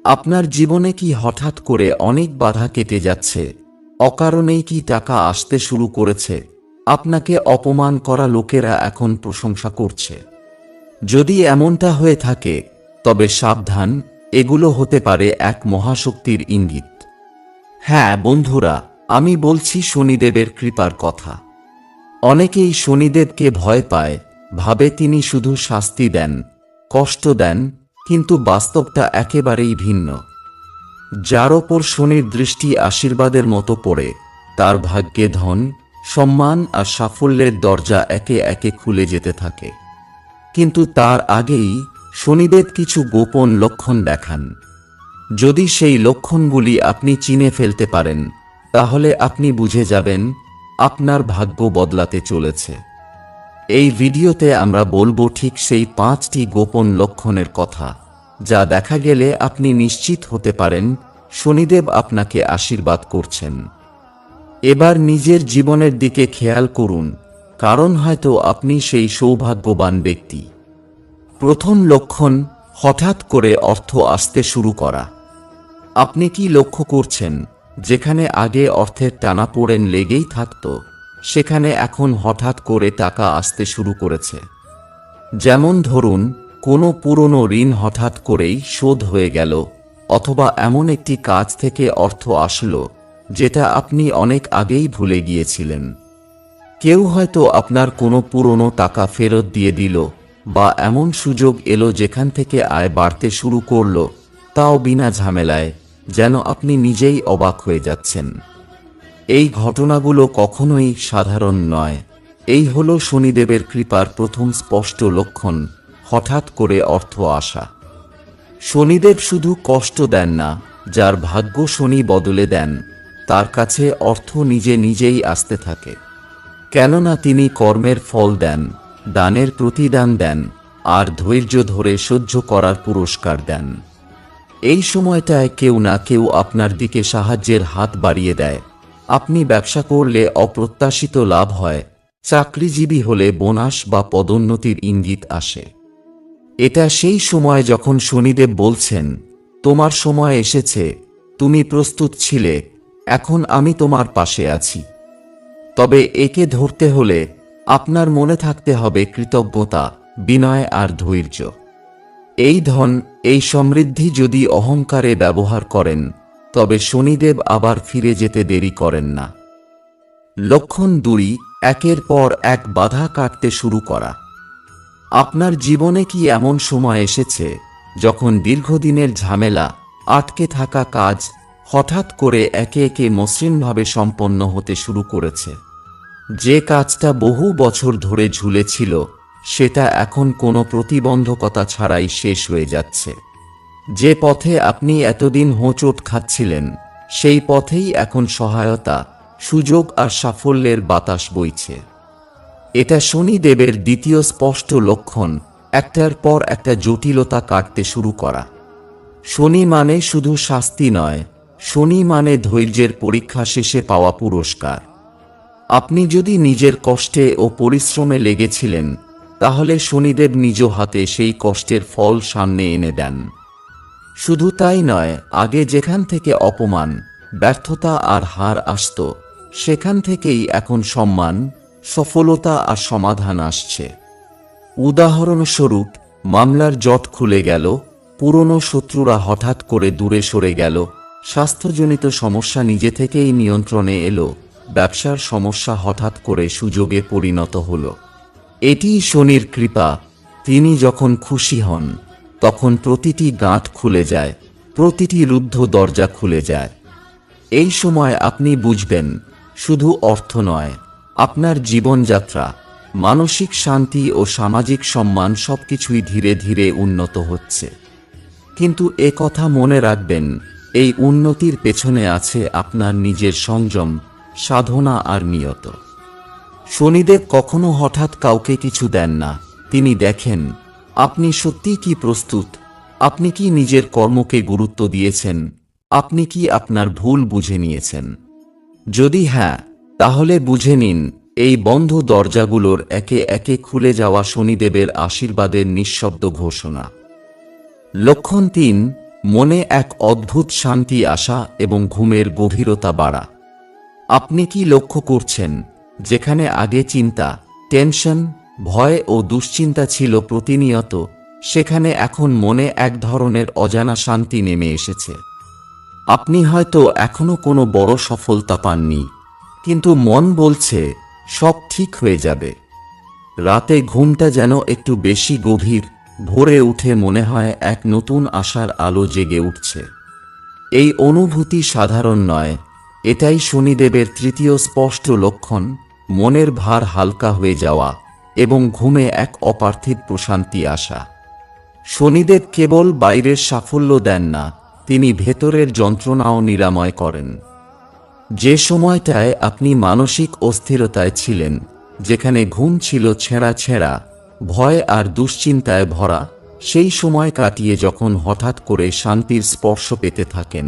আপনার জীবনে কি হঠাৎ করে অনেক বাধা কেটে যাচ্ছে? অকারণেই কি টাকা আসতে শুরু করেছে? আপনাকে অপমান করা লোকেরা এখন প্রশংসা করছে? যদি এমনটা হয়ে থাকে, তবে সাবধান, এগুলো হতে পারে এক মহাশক্তির ইঙ্গিত। হ্যাঁ বন্ধুরা, আমি বলছি শনিদেবের কৃপার কথা। অনেকেই শনিদেবকে ভয় পায়, ভাবে তিনি শুধু শাস্তি দেন, কষ্ট দেন, কিন্তু বাস্তবটা একেবারেই ভিন্ন। যার ওপর শনির দৃষ্টি আশীর্বাদের মতো পড়ে, তার ভাগ্যে ধন, সম্মান আর সাফল্যের দরজা একে একে খুলে যেতে থাকে। কিন্তু তার আগেই শনিদেব কিছু গোপন লক্ষণ দেখান। যদি সেই লক্ষণগুলি আপনি চিনে ফেলতে পারেন, তাহলে আপনি বুঝে যাবেন আপনার ভাগ্য বদলাতে চলেছে। এই ভিডিওতে আমরা বলবো ঠিক সেই 5টি গোপন লক্ষণের কথা, যা দেখা গেলে আপনি নিশ্চিত হতে পারেন শনিদেব আপনাকে আশীর্বাদ করছেন। এবার নিজের জীবনের দিকে খেয়াল করুন, কারণ হয়তো আপনি সেই সৌভাগ্যবান ব্যক্তি। প্রথম লক্ষণ, হঠাৎ করে অর্থ আসতে শুরু করা। আপনি কি লক্ষ্য করছেন, যেখানে আগে অর্থের টানাপোড়েন লেগেই থাকত, সেখানে এখন হঠাৎ করে টাকা আসতে শুরু করেছে? যেমন ধরুন, কোনো পুরনো ঋণ হঠাৎ করেই শোধ হয়ে গেল, অথবা এমন একটি কাজ থেকে অর্থ আসলো যেটা আপনি অনেক আগেই ভুলে গিয়েছিলেন। কেউ হয়তো আপনার কোনো পুরনো টাকা ফেরত দিয়ে দিল, বা এমন সুযোগ এলো যেখান থেকে আয় বাড়তে শুরু করলো, তাও বিনা ঝামেলায়, যেন আপনি নিজেই অবাক হয়ে যাচ্ছেন। এই ঘটনাগুলো কখনোই সাধারণ নয়। এই হলো শনিদেবের কৃপার প্রথম স্পষ্ট লক্ষণ, হঠাৎ করে অর্থ আসা। শনিদেব শুধু কষ্ট দেন না, যার ভাগ্য শনি বদলে দেন, তার কাছে অর্থ নিজে নিজেই আসতে থাকে। কেননা তিনি কর্মের ফল দেন, দানের প্রতিদান দেন, আর ধৈর্য ধরে সহ্য করার পুরস্কার দেন। এই সময়টায় কেউ না কেউ আপনার দিকে সাহায্যের হাত বাড়িয়ে দেয়। আপনি ব্যবসা করলে অপ্রত্যাশিত লাভ হয়, চাকরিজীবী হলে বোনাস বা পদোন্নতির ইঙ্গিত আসে। এটা সেই সময় যখন শনিদেব বলছেন, তোমার সময় এসেছে, তুমি প্রস্তুত ছিলে, এখন আমি তোমার পাশে আছি। তবে একে ধরতে হলে আপনার মনে থাকতে হবে কৃতজ্ঞতা, বিনয় আর ধৈর্য। এই ধন, এই সমৃদ্ধি যদি অহংকারে ব্যবহার করেন, তবে শনিদেব আবার ফিরে যেতে দেরি করেন না। লক্ষণ 2, একের পর এক বাধা কাটতে শুরু করা। আপনার জীবনে কি এমন সময় এসেছে যখন দীর্ঘদিনের ঝামেলা, আটকে থাকা কাজ হঠাৎ করে একে একে মসৃণভাবে সম্পন্ন হতে শুরু করেছে? যে কাজটা বহু বছর ধরে ঝুলেছিল, সেটা এখন কোনো প্রতিবন্ধকতা ছাড়াই শেষ হয়ে যাচ্ছে। যে পথে আপনি এতদিন হোঁচট খাচ্ছিলেন, সেই পথেই এখন সহায়তা, সুযোগ আর সাফল্যের বাতাস বইছে। এটা শনিদেবের দ্বিতীয় স্পষ্ট লক্ষণ, একটার পর একটা জটিলতা কাটতে শুরু করা। শনি মানে শুধু শাস্তি নয়, শনি মানে ধৈর্যের পরীক্ষা শেষে পাওয়া পুরস্কার। আপনি যদি নিজের কষ্টে ও পরিশ্রমে লেগেছিলেন, তাহলে শনিদেব নিজ হাতে সেই কষ্টের ফল সামনে এনে দেন। শুধু তাই নয়, আগে যেখান থেকে অপমান, ব্যর্থতা আর হার আসত, সেখান থেকেই এখন সম্মান, সফলতা আর সমাধান আসছে। উদাহরণস্বরূপ, মামলার জট খুলে গেল, পুরনো শত্রুরা হঠাৎ করে দূরে সরে গেল, স্বাস্থ্যজনিত সমস্যা নিজে থেকেই নিয়ন্ত্রণে এলো, ব্যবসার সমস্যা হঠাৎ করে সুযোগে পরিণত হল। এটিই শনির কৃপা। তিনি যখন খুশি হন, তখন প্রতিটি গাঁট খুলে যায়, প্রতিটি রুদ্ধ দরজা খুলে যায়। এই সময় আপনি বুঝবেন, শুধু অর্থ নয়, আপনার জীবনযাত্রা, মানসিক শান্তি ও সামাজিক সম্মান সবকিছুই ধীরে ধীরে উন্নত হচ্ছে। কিন্তু এ কথা মনে রাখবেন, এই উন্নতির পেছনে আছে আপনার নিজের সংযম, সাধনা আর নিয়ত। শনিদেব কখনো হঠাৎ কাউকে কিছু দেন না। তিনি দেখেন আপনি সত্যিই কি প্রস্তুত, আপনি কি নিজের কর্মকে গুরুত্ব দিয়েছেন, আপনি কি আপনার ভুল বুঝে নিয়েছেন। যদি হ্যাঁ, তাহলে বুঝে নিন, এই বন্ধ দরজাগুলোর একে একে খুলে যাওয়া শনিদেবের আশীর্বাদের নিঃশব্দ ঘোষণা। লক্ষণ 3, মনে এক অদ্ভুত শান্তি আসা এবং ঘুমের গভীরতা বাড়া। আপনি কি লক্ষ্য করছেন, যেখানে আগে চিন্তা, টেনশন, ভয় ও দুশ্চিন্তা ছিল প্রতিনিয়ত, সেখানে এখন মনে এক ধরনের অজানা শান্তি নেমে এসেছে। আপনি হয়তো এখনো কোনো বড় সফলতা পাননি, কিন্তু মন বলছে সব ঠিক হয়ে যাবে। রাতে ঘুমটা যেন একটু বেশি গভীর, ভোরে উঠে মনে হয় এক নতুন আশার আলো জেগে উঠছে। এই অনুভূতি সাধারণ নয়, এটাই শনিদেবের তৃতীয় স্পষ্ট লক্ষণ, মনের ভার হালকা হয়ে যাওয়া এবং ঘুমে এক অপার্থিব প্রশান্তি আসা। শনিদেব কেবল বাইরের সাফল্য দেন না, তিনি ভেতরের যন্ত্রণাও নিরাময় করেন। যে সময়টায় আপনি মানসিক অস্থিরতায় ছিলেন, যেখানে ঘুম ছিল ছেঁড়া ছেঁড়া, ভয় আর দুশ্চিন্তায় ভরা, সেই সময় কাটিয়ে যখন হঠাৎ করে শান্তির স্পর্শ পেতে থাকেন,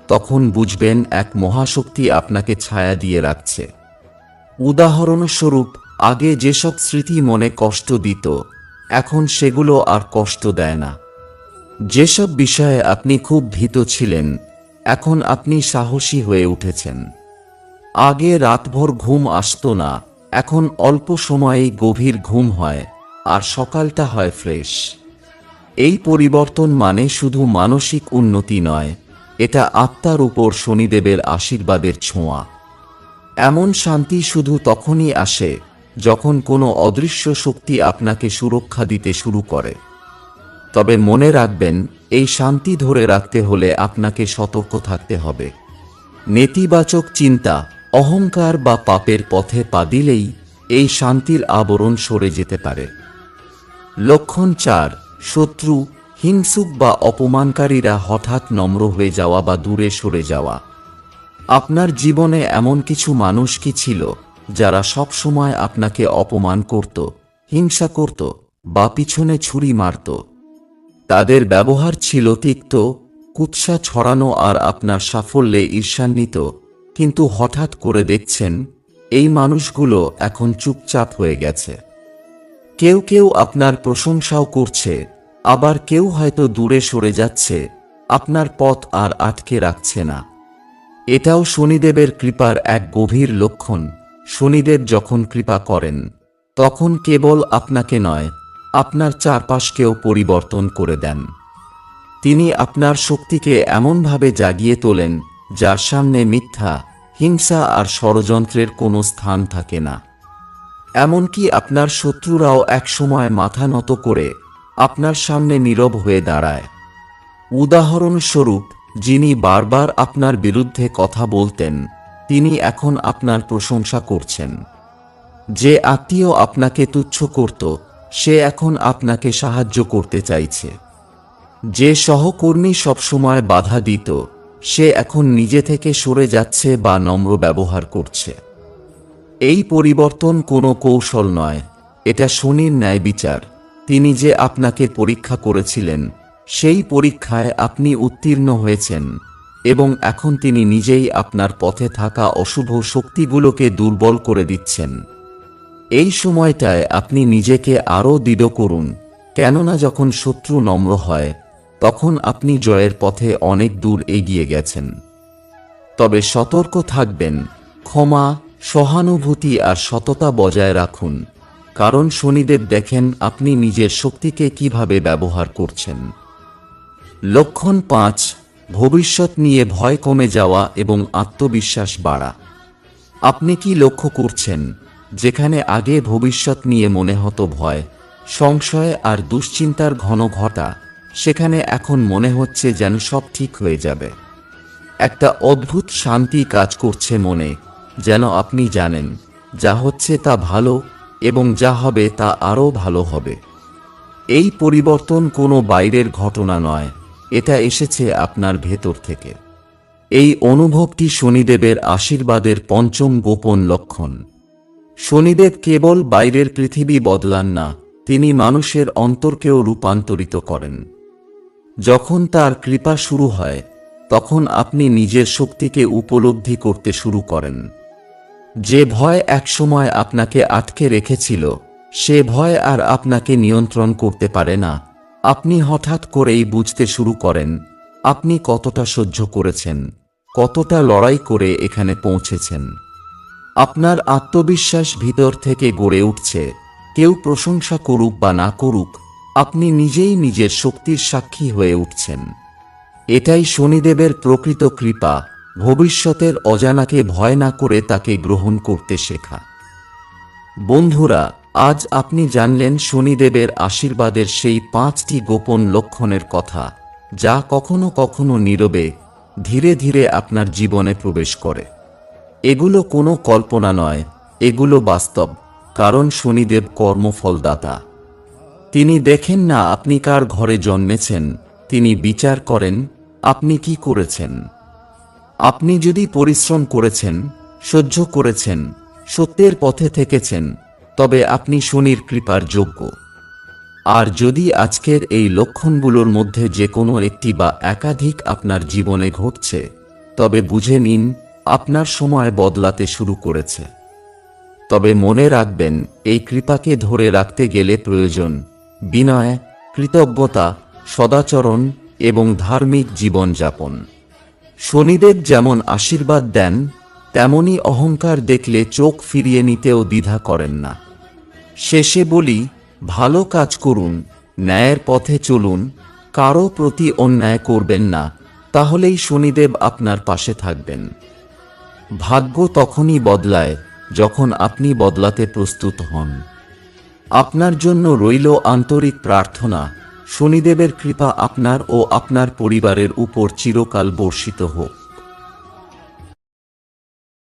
তখন বুঝবেন এক মহাশক্তি আপনাকে ছায়া দিয়ে রাখছে। উদাহরণস্বরূপ, আগে যেসব স্মৃতি মনে কষ্ট দিত, এখন সেগুলো আর কষ্ট দেয় না। যেসব বিষয়ে আপনি খুব ভীত ছিলেন, এখন আপনি সাহসী হয়ে উঠেছেন। আগে রাতভর ঘুম আসতো না, এখন অল্প সময়েই গভীর ঘুম হয়, আর সকালটা হয় ফ্রেশ। এই পরিবর্তন মানে শুধু মানসিক উন্নতি নয়, এটা আত্মার উপর শনিদেবের আশীর্বাদের ছোঁয়া। এমন শান্তি শুধু তখনই আসে যখন কোনো অদৃশ্য শক্তি আপনাকে সুরক্ষা দিতে শুরু করে। তবে মনে রাখবেন, এই শান্তি ধরে রাখতে হলে আপনাকে সতর্ক থাকতে হবে। নেতিবাচক চিন্তা, অহংকার বা পাপের পথে পা দিলেই এই শান্তির আবরণ সরে যেতে পারে। লক্ষণ 4, শত্রু, হিংসুক বা অপমানকারীরা হঠাৎ নম্র হয়ে যাওয়া বা দূরে সরে যাওয়া। আপনার জীবনে এমন কিছু মানুষ কি ছিল, যারা সব সময় আপনাকে অপমান করত, হিংসা করত বা পিছনে ছুরি মারত? তাদের ব্যবহার ছিল তিক্ত, কুৎসা ছড়ানো আর আপনার সাফল্যে ঈর্ষান্বিত, কিন্তু হঠাৎ করে দেখছেন এই মানুষগুলো এখন চুপচাপ হয়ে গেছে। কেউ কেউ আপনার প্রশংসাও করছে, আবার কেউ হয়তো দূরে সরে যাচ্ছে, আপনার পথ আর আটকে রাখছে না। এটাও শনিদেবের কৃপার এক গভীর লক্ষণ। শনিদেব যখন কৃপা করেন, তখন কেবল আপনাকে নয়, আপনার চারপাশকেও পরিবর্তন করে দেন। তিনি আপনার শক্তিকে এমনভাবে জাগিয়ে তোলেন, যার সামনে মিথ্যা, হিংসা আর ষড়যন্ত্রের কোনো স্থান থাকে না। এমনকি আপনার শত্রুরাও একসময় মাথা নত করে আপনার সামনে নীরব হয়ে দাঁড়ায়। উদাহরণস্বরূপ, যিনি বারবার আপনার বিরুদ্ধে কথা বলতেন, তিনি এখন আপনার প্রশংসা করছেন। যে আত্মীয় আপনাকে তুচ্ছ করত, সে এখন আপনাকে সাহায্য করতে চাইছে। যে সহকর্মী সবসময় বাধা দিত, সে এখন নিজে থেকে সরে যাচ্ছে বা নম্র ব্যবহার করছে। এই পরিবর্তন কোনো কৌশল নয়, এটা শনির ন্যায় বিচার। তিনি যে আপনাকে পরীক্ষা করেছিলেন, সেই পরীক্ষায় আপনি উত্তীর্ণ হয়েছেন, এবং এখন তিনি নিজেই আপনার পথে থাকা অশুভ শক্তিগুলোকে দুর্বল করে দিচ্ছেন। এই সময়টায় আপনি নিজেকে আরও দৃঢ় করুন, কেননা যখন শত্রু নম্র হয়, তখন আপনি জয়ের পথে অনেক দূর এগিয়ে গেছেন। তবে সতর্ক থাকবেন, ক্ষমা, সহানুভূতি আর সততা বজায় রাখুন, কারণ শনিদেব দেখেন আপনি নিজের শক্তিকে কিভাবে ব্যবহার করছেন। লক্ষণ 5, ভবিষ্যৎ নিয়ে ভয় কমে যাওয়া এবং আত্মবিশ্বাস বাড়া। আপনি কি লক্ষ্য করছেন, যেখানে আগে ভবিষ্যৎ নিয়ে মনে হতো ভয়, সংশয় আর দুশ্চিন্তার ঘন ঘটা, সেখানে এখন মনে হচ্ছে যেন সব ঠিক হয়ে যাবে। একটা অদ্ভুত শান্তি কাজ করছে মনে, যেন আপনি জানেন যা হচ্ছে তা ভালো এবং যা হবে তা আরও ভালো হবে। এই পরিবর্তন কোনো বাইরের ঘটনা নয়, এটা এসেছে আপনার ভেতর থেকে। এই অনুভবটি শনিদেবের আশীর্বাদের পঞ্চম গোপন লক্ষণ। শনিদেব কেবল বাইরের পৃথিবী বদলান না, তিনি মানুষের অন্তরকেও রূপান্তরিত করেন। যখন তার কৃপা শুরু হয়, তখন আপনি নিজের শক্তিকে উপলব্ধি করতে শুরু করেন। যে ভয় একসময় আপনাকে আটকে রেখেছিল, সে ভয় আর আপনাকে নিয়ন্ত্রণ করতে পারে না। আপনি হঠাৎ করেই বুঝতে শুরু করেন, আপনি কতটা সহ্য করেছেন, কতটা লড়াই করে এখানে পৌঁছেছেন। আপনার আত্মবিশ্বাস ভিতর থেকে গড়ে উঠছে। কেউ প্রশংসা করুক বা না করুক, আপনি নিজেই নিজের শক্তির সাক্ষী হয়ে উঠছেন। এটাই শনিদেবের প্রকৃত কৃপা, ভবিষ্যতের অজানাকে ভয় না করে তাকে গ্রহণ করতে শেখা। বন্ধুরা, আজ আপনি জানলেন শনিদেবের আশীর্বাদের সেই 5টি গোপন লক্ষণের কথা, যা কখনো কখনো নীরবে ধীরে ধীরে আপনার জীবনে প্রবেশ করে। এগুলো কোনো কল্পনা নয়, এগুলো বাস্তব, কারণ শনিদেব কর্মফলদাতা। তিনি দেখেন না আপনি কার ঘরে জন্মেছেন, তিনি বিচার করেন আপনি কি করেছেন। আপনি যদি পরিশ্রম করেছেন, সহ্য করেছেন, সত্যের পথে থেকেছেন, তবে আপনি শনির কৃপার যোগ্য। আর যদি আজকের এই লক্ষণগুলোর মধ্যে যে কোনো একটি বা একাধিক আপনার জীবনে ঘটছে, তবে বুঝে নিন আপনার সময় বদলাতে শুরু করেছে। তবে মনে রাখবেন, এই কৃপাকে ধরে রাখতে গেলে প্রয়োজন বিনয়, কৃতজ্ঞতা, সদাচরণ এবং ধার্মিক জীবনযাপন। শনিদেব যেমন আশীর্বাদ দেন, তেমনি অহংকার দেখলে চোখ ফিরিয়ে নিতেও দ্বিধা করেন না। শেষে বলি, ভালো কাজ করুন, ন্যায়ের পথে চলুন, কারো প্রতি অন্যায় করবেন না, তাহলেই শনিদেব আপনার পাশে থাকবেন। ভাগ্য তখনই বদলায় যখন আপনি বদলাতে প্রস্তুত হন। আপনার জন্য রইল আন্তরিক প্রার্থনা, শনিদেবের কৃপা আপনার ও আপনার পরিবারের উপর চিরকাল বর্ষিত হোক।